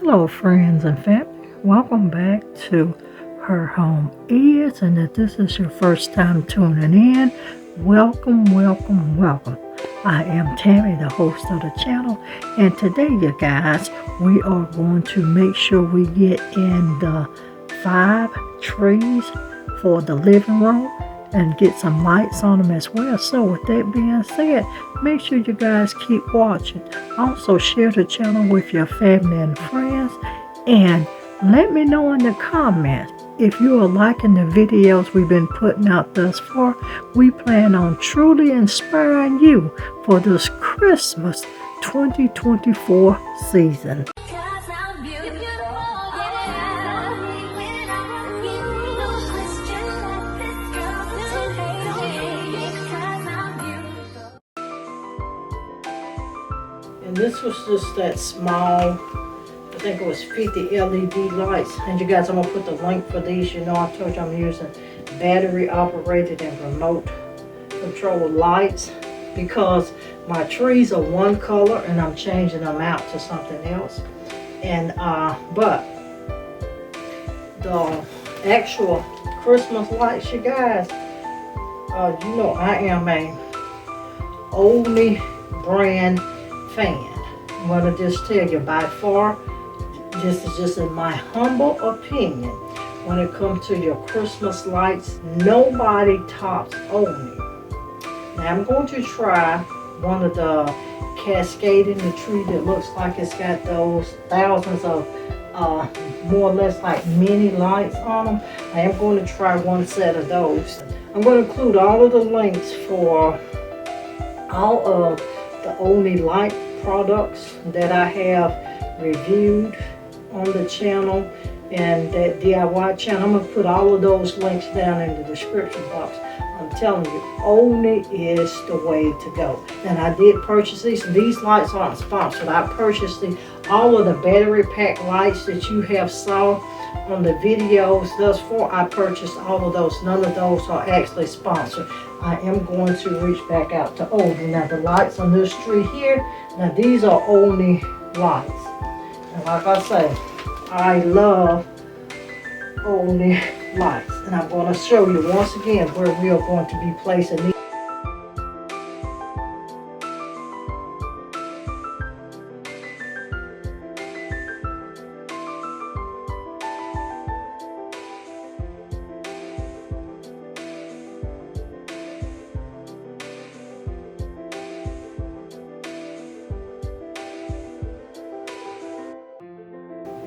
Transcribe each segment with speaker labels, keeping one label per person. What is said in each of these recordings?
Speaker 1: Hello friends and family, welcome back to Her Home Is, and if this is your first time tuning in, welcome. I am Tammy, the host of the channel, and today you guys, we are going to make sure we get in the 5 trees for the living room and get some lights on them as well. So with that being said, make sure you guys keep watching. Also share the channel with your family and friends, and let me know in the comments if you are liking the videos we've been putting out thus far. We plan on truly inspiring you for this Christmas 2024 season. And this was just that small, I think it was 50 LED lights. And you guys, I'm going to put the link for these. You know, I told you I'm using battery operated and remote control lights because my trees are one color and I'm changing them out to something else. And but the actual Christmas lights, you guys, you know I am a only brand fan. I'm going to just tell you, by far, this is just in my humble opinion, when it comes to your Christmas lights, nobody tops Oni. Now I'm going to try one of the cascading, the tree that looks like it's got those thousands of more or less like mini lights on them. I am going to try one set of those. I'm going to include all of the links for all of the Oni light products that I have reviewed on the channel and that DIY channel. I'm going to put all of those links down in the description box. I'm telling you, Oni is the way to go. And I did purchase these. These lights aren't sponsored. I purchased all of the battery pack lights that you have saw on the videos thus far. I purchased all of those. None of those are actually sponsored. I am going to reach back out to Oni. Now the lights on this tree here, now these are Oni lights. And like I say, I love Oni lights. And I'm going to show you once again where we are going to be placing these.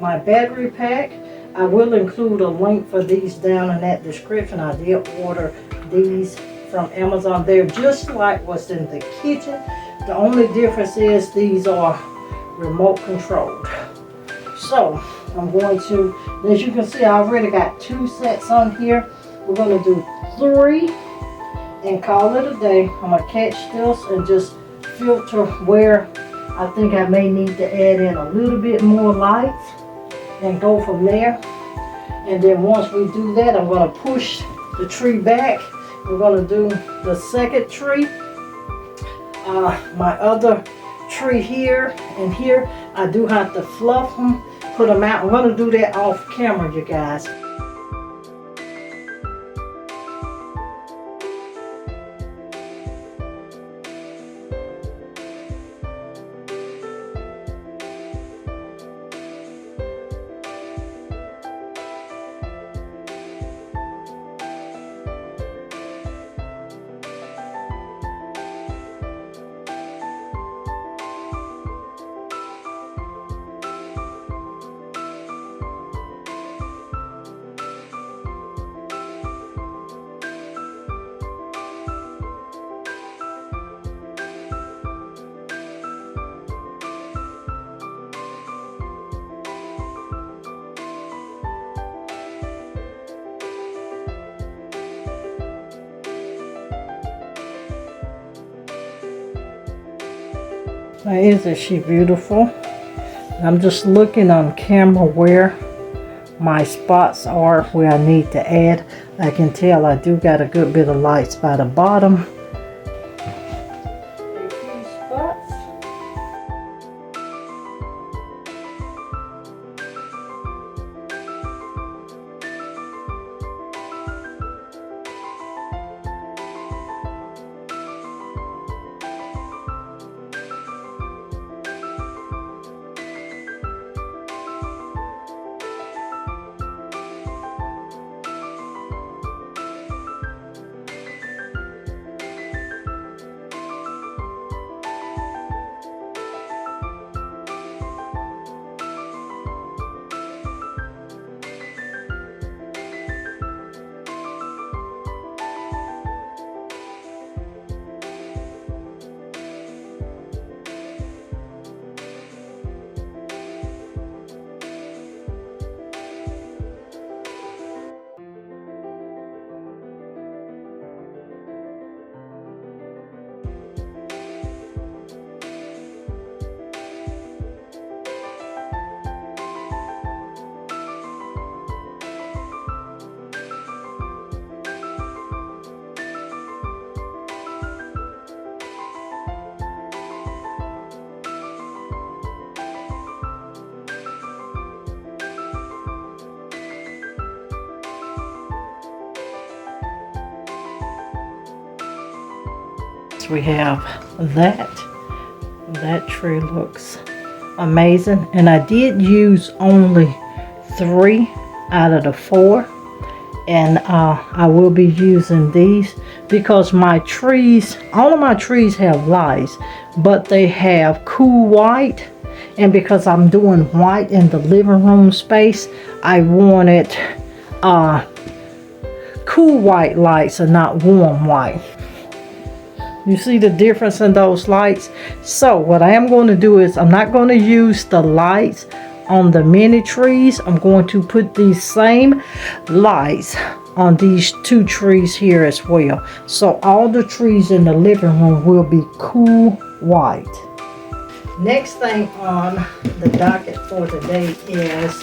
Speaker 1: My battery pack, I will include a link for these down in that description. I did order these from Amazon. They're just like what's in the kitchen. The only difference is these are remote controlled. So I'm going to, as you can see, I already got 2 sets on here. We're going to do 3 and call it a day. I'm going to catch this and just filter where I think I may need to add in a little bit more lights and go from there. And then once we do that, I'm going to push the tree back. We're going to do the second tree. My other tree here and here, I do have to fluff them, put them out. I'm going to do that off camera, you guys. Now isn't she beautiful? I'm just looking on camera where my spots are where I need to add. I can tell I do got a good bit of lights by the bottom. A few spots. So we have that. That tree looks amazing. And I did use only 3 out of the 4. And I will be using these because my trees, all of my trees have lights, but they have cool white. And because I'm doing white in the living room space, I wanted cool white lights and not warm white. You see the difference in those lights? So what I am going to do is I'm not going to use the lights on the mini trees. I'm going to put these same lights on these 2 trees here as well. So all the trees in the living room will be cool white. Next thing on the docket for today is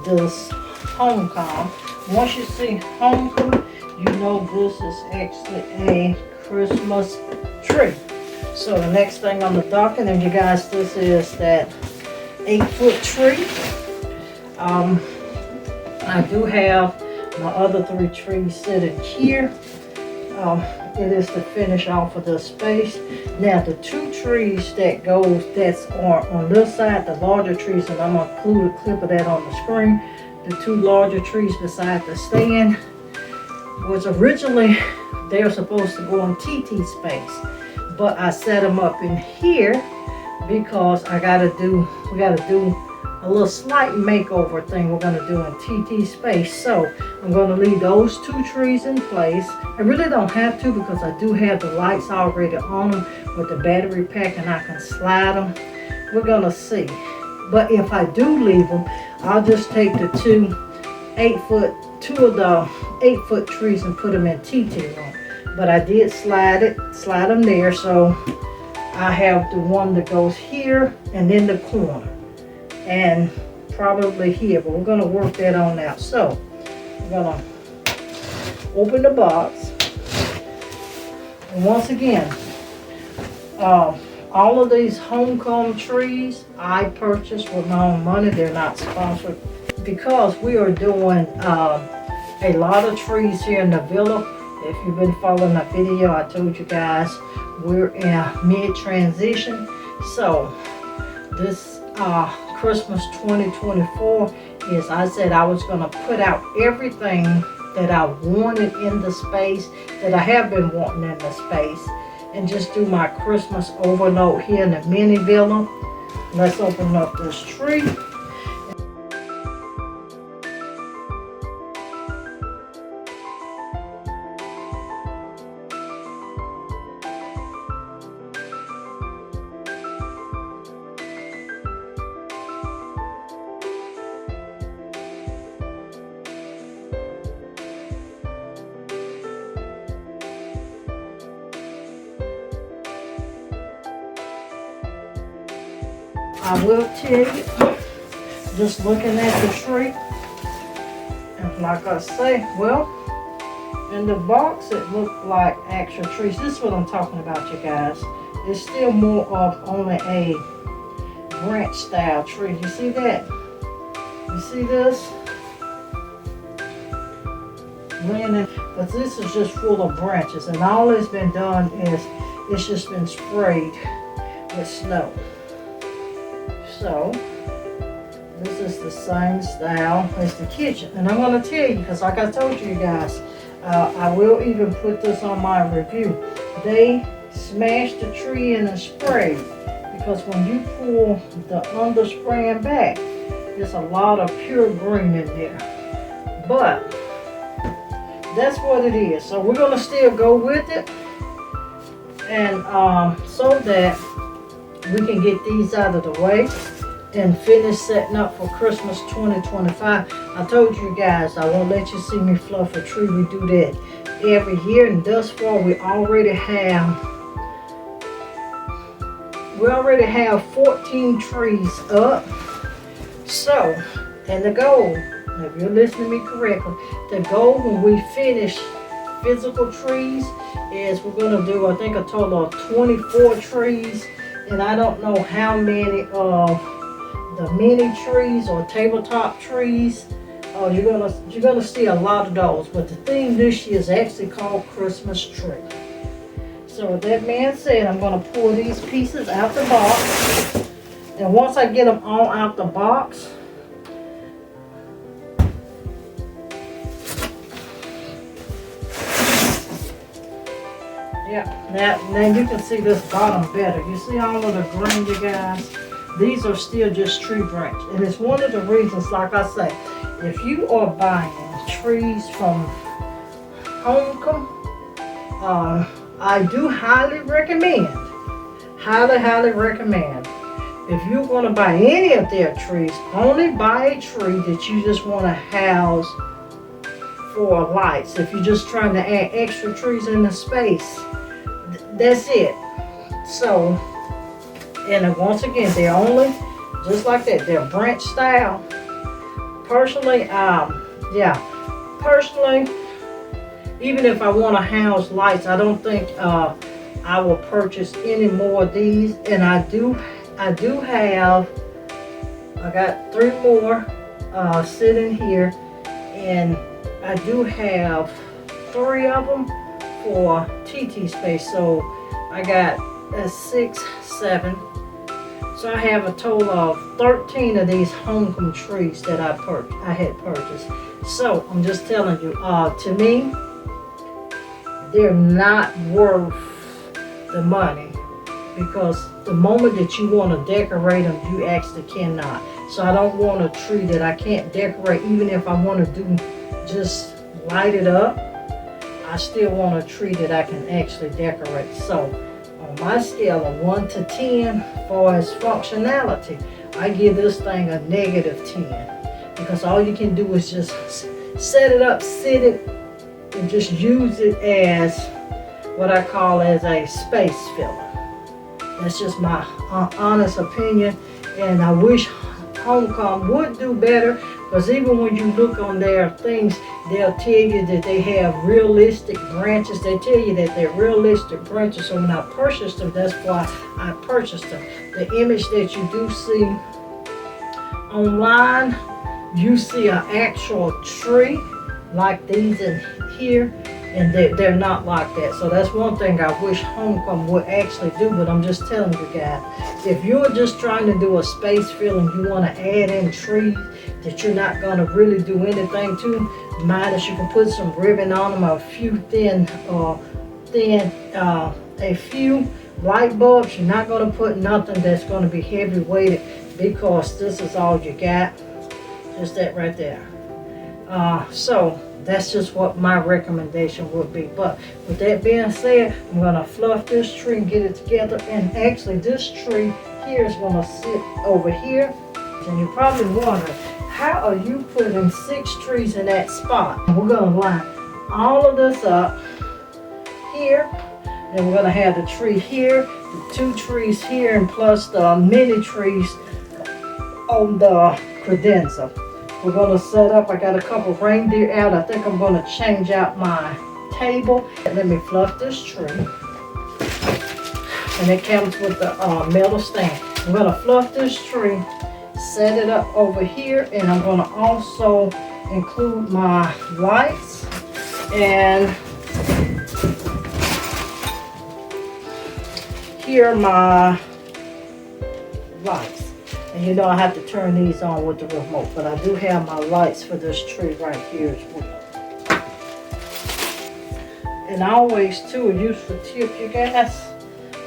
Speaker 1: this home com. Once you see home com, you know this is actually a Christmas tree. So the next thing on the docket, and you guys, this is that 8-foot tree. I do have my other 3 trees sitting here. It is to finish off of the space. Now the 2 trees that's on this side, the larger trees, and I'm gonna include a clip of that on the screen. The 2 larger trees beside the stand was originally, they were supposed to go in TT space, but I set them up in here because we gotta do a little slight makeover thing we're gonna do in TT space. So I'm gonna leave those 2 trees in place. I really don't have to because I do have the lights already on them with the battery pack, and I can slide them. We're gonna see. But if I do leave them, I'll just take the 2 of the 8-foot trees and put them in TT room. But I did slide them there, so I have the one that goes here and in the corner and probably here, but we're going to work that on out. So we're going to open the box, and once again, all of these homecoming trees I purchased with my own money. They're not sponsored because we are doing a lot of trees here in the villa. If you've been following my video, I told you guys we're in mid-transition. So this Christmas 2024 is, I said I was going to put out everything that I wanted in the space, that I have been wanting in the space, and just do my Christmas overload here in the mini villa. Let's open up this tree. I will tell you, just looking at the tree, and like I say, well, in the box it looked like actual trees. This is what I'm talking about, you guys. It's still more of only a branch style tree. You see that? You see this? But this is just full of branches, and all that's been done is it's just been sprayed with snow. So this is the same style as the kitchen, and I'm going to tell you, because like I told you guys, I will even put this on my review. They smashed the tree in and sprayed, because when you pull the underspraying back, there's a lot of pure green in there. But that's what it is. So we're going to still go with it, and so that we can get these out of the way and finish setting up for Christmas 2025. I told you guys I won't let you see me fluff a tree. We do that every year, and thus far we already have 14 trees up. So, and the goal, if you're listening to me correctly, the goal when we finish physical trees is we're going to do, I think, a total of 24 trees. And I don't know how many of the mini trees or tabletop trees. You're gonna see a lot of those. But the theme this year is actually called Christmas Tree. So with that being said, I'm going to pull these pieces out the box. And once I get them all out the box, yeah, now you can see this bottom better. You see all of the green, you guys? These are still just tree branches. And it's one of the reasons, like I say, if you are buying trees from Homecomb, I do highly recommend, highly recommend, if you're going to buy any of their trees, only buy a tree that you just want to house for lights. If you're just trying to add extra trees in the space, that's it. So, and once again, they're only, just like that, they're branch style. Personally, personally, even if I want to house lights, I don't think I will purchase any more of these. And I do have, I got 3 more sitting here, and I do have 3 of them for TT space. So I got 6, 7. So I have a total of 13 of these Homecomb trees that I had purchased. So I'm just telling you, to me, they're not worth the money, because the moment that you want to decorate them, you actually cannot. So I don't want a tree that I can't decorate. Even if I want to do just light it up, I still want a tree that I can actually decorate. So on my scale of 1 to 10 for its functionality, I give this thing a -10, because all you can do is just set it up, sit it, and just use it as what I call as a space filler. That's just my honest opinion, and I wish Homecomb would do better, because even when you look on their things, they'll tell you that they have realistic branches. They tell you that they're realistic branches. So when I purchased them, that's why I purchased them. The image that you do see online, you see an actual tree like these in here, and they're not like that. So that's one thing I wish Homecomb would actually do. But I'm just telling you guys, if you're just trying to do a space fill and you want to add in trees that you're not going to really do anything to, minus you can put some ribbon on them, a few a few light bulbs. You're not going to put nothing that's going to be heavy weighted, because this is all you got. Just that right there. So that's just what my recommendation would be. But with that being said, I'm going to fluff this tree and get it together. And actually this tree here is going to sit over here. And you're probably wondering, how are you putting 6 trees in that spot? We're going to line all of this up here. Then we're going to have the tree here, the 2 trees here, and plus the mini trees on the credenza. We're going to set up, I got a couple reindeer out. I think I'm going to change out my table. Let me fluff this tree. And it comes with the metal stand. I'm going to fluff this tree, set it up over here, and I'm going to also include my lights. And here are my lights. And you know I have to turn these on with the remote, but I do have my lights for this tree right here as well. And always too, a useful tip, you guys,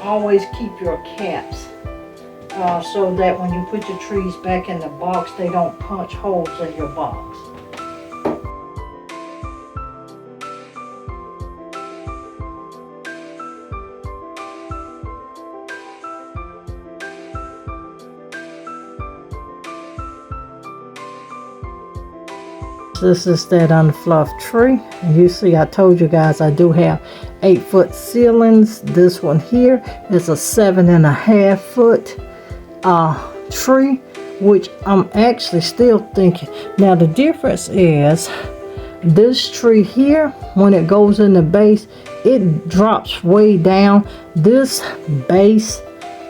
Speaker 1: always keep your caps so that when you put your trees back in the box, they don't punch holes in your box. This is that unfluffed tree. And you see, I told you guys I do have 8-foot ceilings. This one here is a 7.5 foot tree, which I'm actually still thinking. Now the difference is this tree here, when it goes in the base, it drops way down. This base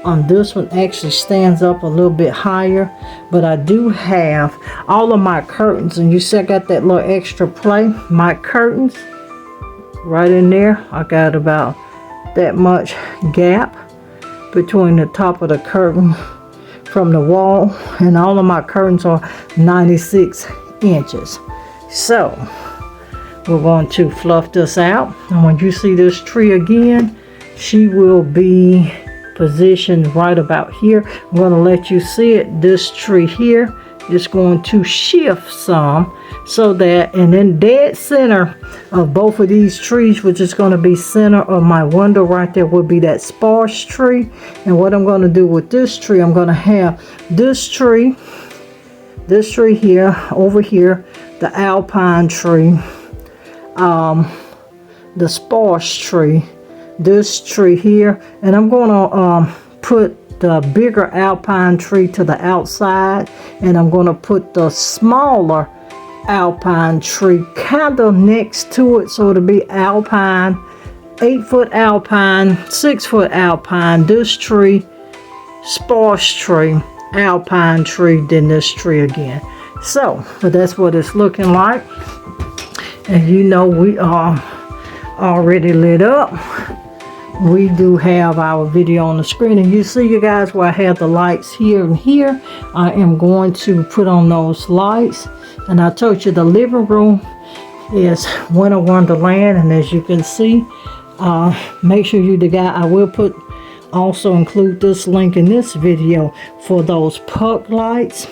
Speaker 1: on this one actually stands up a little bit higher, but I do have all of my curtains, and you see I got that little extra play. My curtains right in there, I got about that much gap between the top of the curtain from the wall, and all of my curtains are 96 inches. So we're going to fluff this out, and when you see this tree again, she will be positioned right about here. I'm going to let you see it. This tree here is going to shift some, so that, and then dead center of both of these trees, which is going to be center of my window right there, will be that sparse tree. And what I'm going to do with this tree, I'm going to have this tree here, over here, the alpine tree, the sparse tree, this tree here, and I'm going to put the bigger alpine tree to the outside, and I'm going to put the smaller alpine tree kind of next to it, so it'll be alpine, 8-foot alpine, 6-foot alpine, this tree, sparse tree, alpine tree, then this tree again. So, but that's what it's looking like. And you know, we are already lit up. We do have our video on the screen, and you see, you guys, where I have the lights here and here. I am going to put on those lights, and I told you the living room is Winter Wonderland. And as you can see, make sure you I will also include this link in this video for those puck lights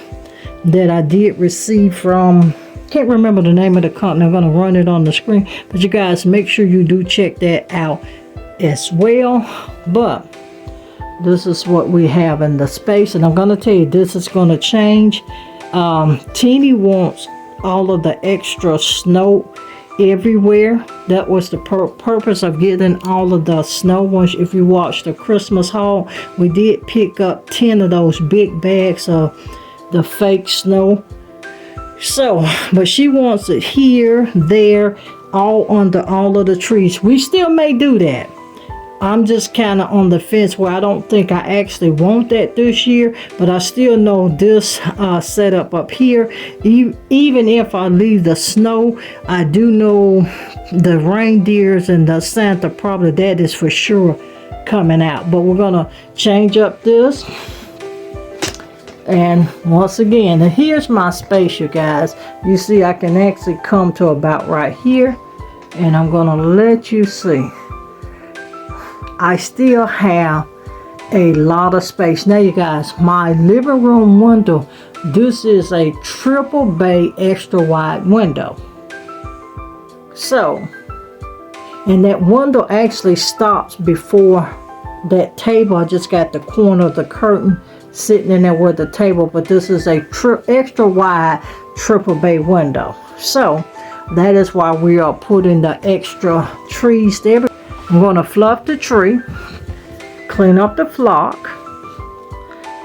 Speaker 1: that I did receive from, can't remember the name of the company. I'm going to run it on the screen, but you guys make sure you do check that out as well. But this is what we have in the space, and I'm going to tell you, this is going to change. Teeny wants all of the extra snow everywhere. That was the purpose of getting all of the snow. Once, if you watch the Christmas haul, we did pick up 10 of those big bags of the fake snow. So, but she wants it here, there, all under all of the trees. We still may do that. I'm just kind of on the fence where I don't think I actually want that this year, but I still know this setup up here, even if I leave the snow, I do know the reindeers and the Santa, probably that is for sure coming out. But we're gonna change up this, and once again, and here's my space, you guys. You see, I can actually come to about right here, and I'm gonna let you see. I still have a lot of space. Now, you guys, my living room window, this is a triple bay extra wide window. So, and that window actually stops before that table. I just got the corner of the curtain sitting in there with the table, but this is a extra wide triple bay window. So that is why we are putting the extra trees there. I'm going to fluff the tree, clean up the flock,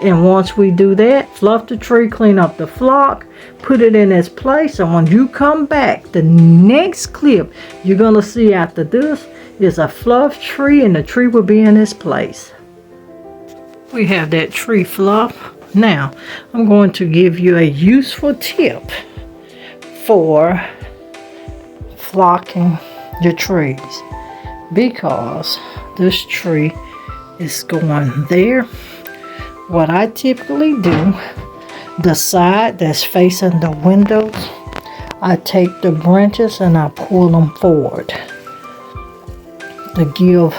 Speaker 1: and once we do that, fluff the tree, clean up the flock, put it in its place, and when you come back, the next clip you're going to see after this is a fluff tree, and the tree will be in its place. We have that tree fluff. Now, I'm going to give you a useful tip for flocking your trees, because this tree is going there. What I typically do, the side that's facing the windows, I take the branches and I pull them forward to give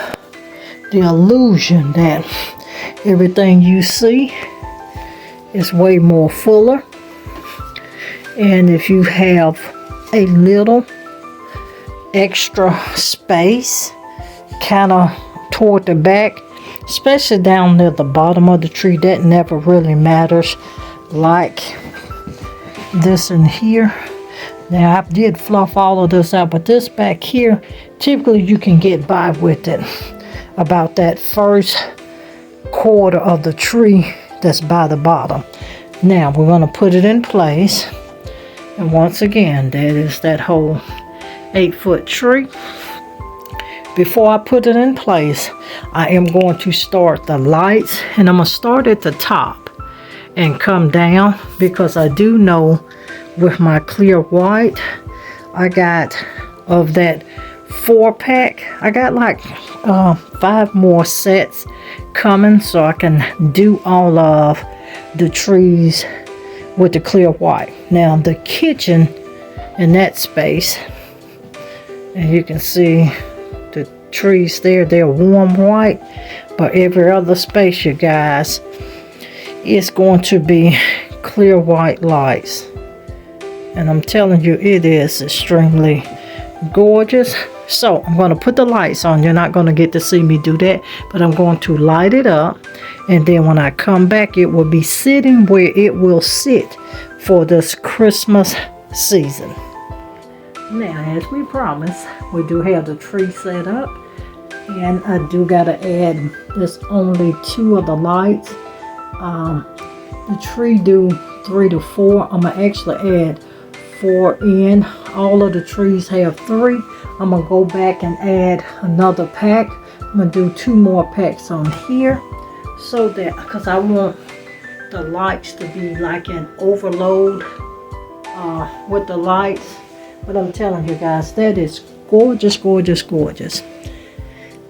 Speaker 1: the illusion that everything you see is way more fuller. And if you have a little extra space kind of toward the back, especially down near the bottom of the tree, that never really matters, like this in here. Now, I did fluff all of this out, but this back here, typically you can get by with it about that first quarter of the tree that's by the bottom. Now we're going to put it in place, and once again, that is that whole 8-foot tree. Before I put it in place, I am going to start the lights, and I'm going to start at the top and come down, because I do know with my clear white, I got of that 4-pack, I got like 5 more sets coming, so I can do all of the trees with the clear white. Now the kitchen in that space, and you can see the trees there, they're warm white, but every other space, you guys, is going to be clear white lights. And I'm telling you, it is extremely gorgeous. So I'm going to put the lights on. You're not going to get to see me do that, but I'm going to light it up, and then when I come back, it will be sitting where it will sit for this Christmas season. Now, as we promised, we do have the tree set up, and I do got to add just only 2 of the lights. The tree do 3 to 4. I'm going to actually add 4 in. All of the trees have 3. I'm going to go back and add another pack. I'm going to do 2 more packs on here, so that, because I want the lights to be like an overload with the lights. But I'm telling you guys, that is gorgeous, gorgeous, gorgeous.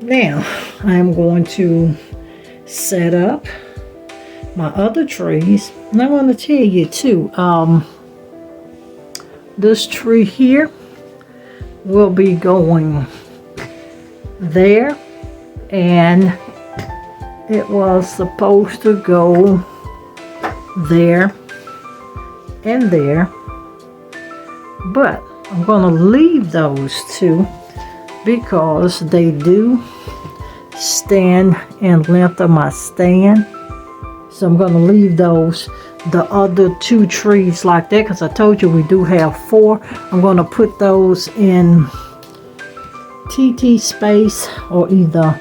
Speaker 1: Now, I'm going to set up my other trees. And I want to tell you too, this tree here will be going there, and it was supposed to go there and there, but I'm going to leave those 2 because they do stand in length of my stand. So I'm going to leave those, the other 2 trees like that, because I told you we do have 4. I'm going to put those in TT space, or either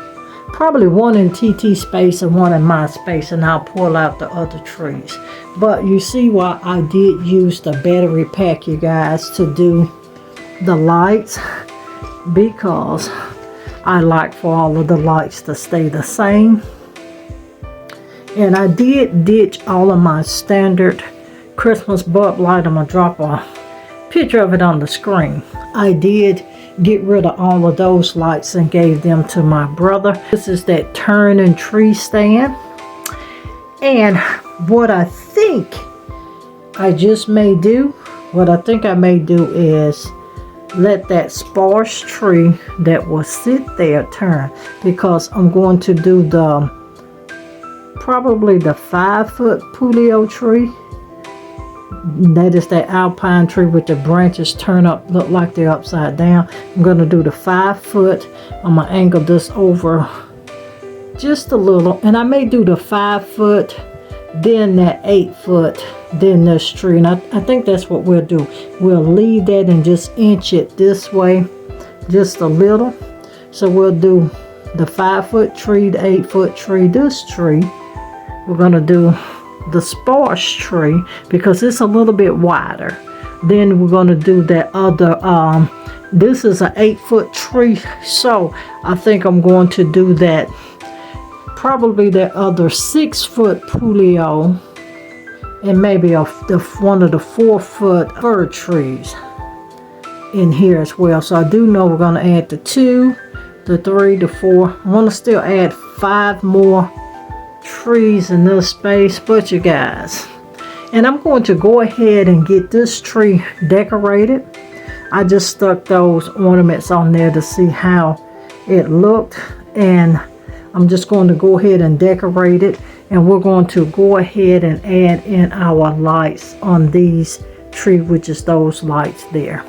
Speaker 1: probably 1 in TT space and 1 in my space, and I'll pull out the other trees. But you see why I did use the battery pack, you guys, to do the lights, because I like for all of the lights to stay the same. And I did ditch all of my standard Christmas bulb light. I'm going to drop a picture of it on the screen. I did get rid of all of those lights and gave them to my brother. This is that turning tree stand. And what I think I just may do, what I think I may do is let that sparse tree that will sit there turn, because I'm going to do the probably the 5-foot Pulio tree. That is that alpine tree with the branches turn up, look like they're upside down. I'm going to do the 5-foot. I'm going to angle this over just a little, and I may do the 5-foot, then that 8-foot, then this tree. And I think that's what we'll do. We'll leave that and just inch it this way just a little. So we'll do the 5-foot tree, the 8-foot tree, this tree. We're going to do the sparse tree because it's a little bit wider. Then we're going to do that other, this is an 8-foot tree, so I think I'm going to do that, probably that other 6-foot Pulio, and maybe one of the 4-foot fir trees in here as well. So I do know we're going to add the 2, the 3, the 4. I want to still add 5 more trees in this space, but you guys, and I'm going to go ahead and get this tree decorated. I just stuck those ornaments on there to see how it looked, and I'm just going to go ahead and decorate it, and we're going to go ahead and add in our lights on these tree, which is those lights there.